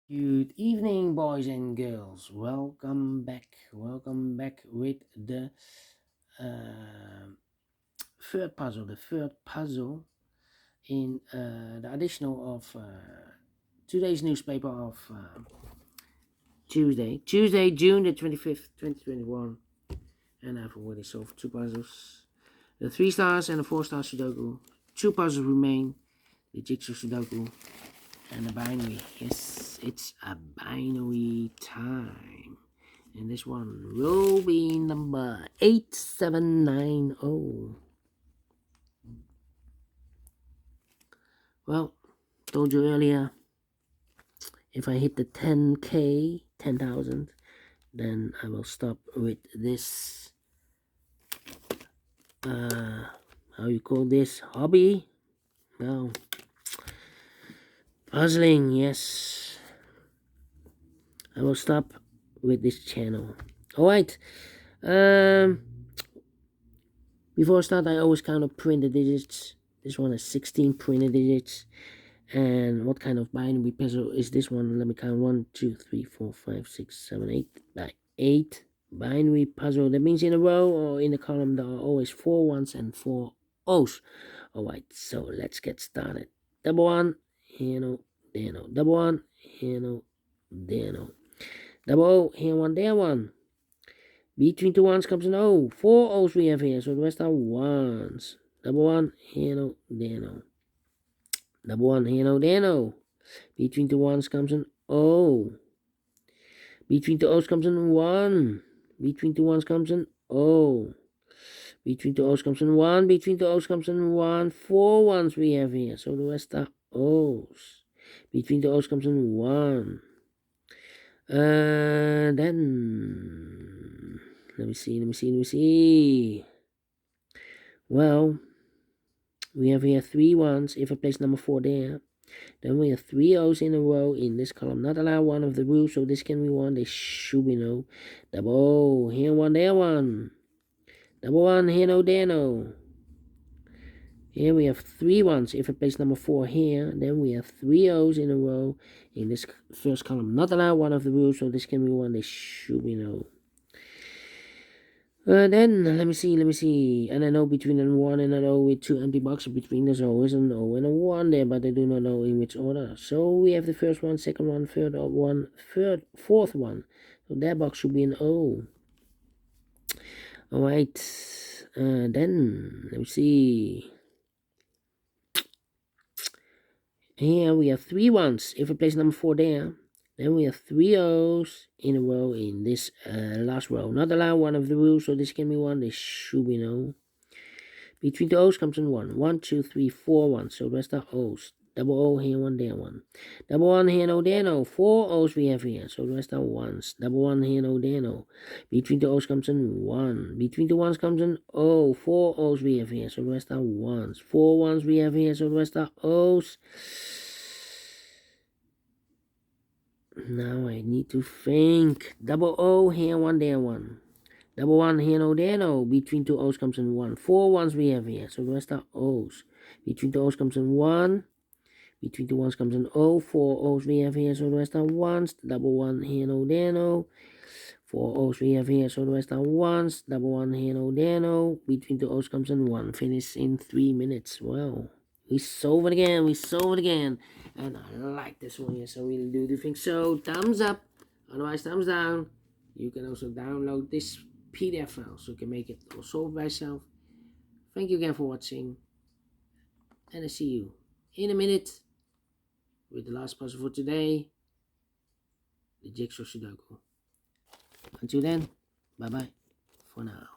Good evening, boys and girls. Welcome back. Welcome back with the third puzzle. The third puzzle in the additional of today's newspaper of Tuesday, June the 25th, 2021. And I've already solved two puzzles. The 3 stars and the 4-star Sudoku. Two puzzles remain. The jigsaw Sudoku and a binary. Yes, it's a binary time. And this one will be number 8790. Well, told you earlier, if I hit the 10k, 10,000, then I will stop with this, how you call this, hobby? Well, puzzling, yes. I will stop with this channel. Alright, before I start, I always count up printed digits. This one has 16 printed digits. And what kind of binary puzzle is this one? Let me count. 1, 2, 3, 4, 5, 6, 7, 8. By 8 binary puzzle. That means in a row or in a column there are always 4 ones and 4 O's. Alright, so let's get started. Double one, here no, there no. Double one, here no, there no. Double O, here one, there one. Between two ones comes an O. 4 O's we have here, so the rest are ones. Double one, here no, there no. Double one, here no, there no. Between two ones comes an O. Between two O's comes an 1. Between two ones comes an O. Between two O's comes an 1. Between two O's comes an 1. 4 ones we have here, so the rest are O's. Between two O's comes an 1. Then let me see. Well, we have here 3 ones. If I place number 4 there, then we have 3 O's in a row in this column. Not allow one of the rules, so this can be one. This should be no. Double O, here one, there one. Double one, here no, there no. Here we have 3 ones. If I place number 4 here, then we have 3 O's in a row in this first column. Not allow one of the rules, so this can be one. This should be no. Then let me see. And I know between an 1 and an O with 2 empty boxes between. There's always an O and a 1 there, but I do not know in which order. So we have the first one, second one, third one, fourth one. So that box should be an O. Alright. Then let me see. Here we have 3 ones. If I place number 4 there, then we have 3 O's in a row in this last row. Not allow one of the rules, so this can be 1. This should be no. Between the O's comes in 1. 1, 2, 3, 4 ones. So the rest are O's. Double O, here one, there one. Double one, here no, there no. 4 O's we have here, so the rest are 1s. Double one, here no, there no. Between the O's comes in 1. Between the 1s comes in O. 4 O's we have here, so the rest are 1s. 4 ones we have here, so the rest are O's. Now I need to think. Double O, here one, there one. Double one, here no, there no. Between two O's comes in 1. 4 ones we have here, so the rest are O's. Between two O's comes in 1. Between two ones comes in O. 4 O's we have here, so the rest are 1s. Double one, here no, there no. 4 O's we have here, so the rest are 1s. Double one, here no, there no. Between two O's comes in 1. Finish in 3 minutes. Well, we solve it again. And I like this one, yes, I really do think so. Thumbs up, otherwise thumbs down. You can also download this PDF file, so you can make it or solve by yourself. Thank you again for watching, and I see you in a minute with the last puzzle for today, the jigsaw Sudoku. Until then, bye bye for now.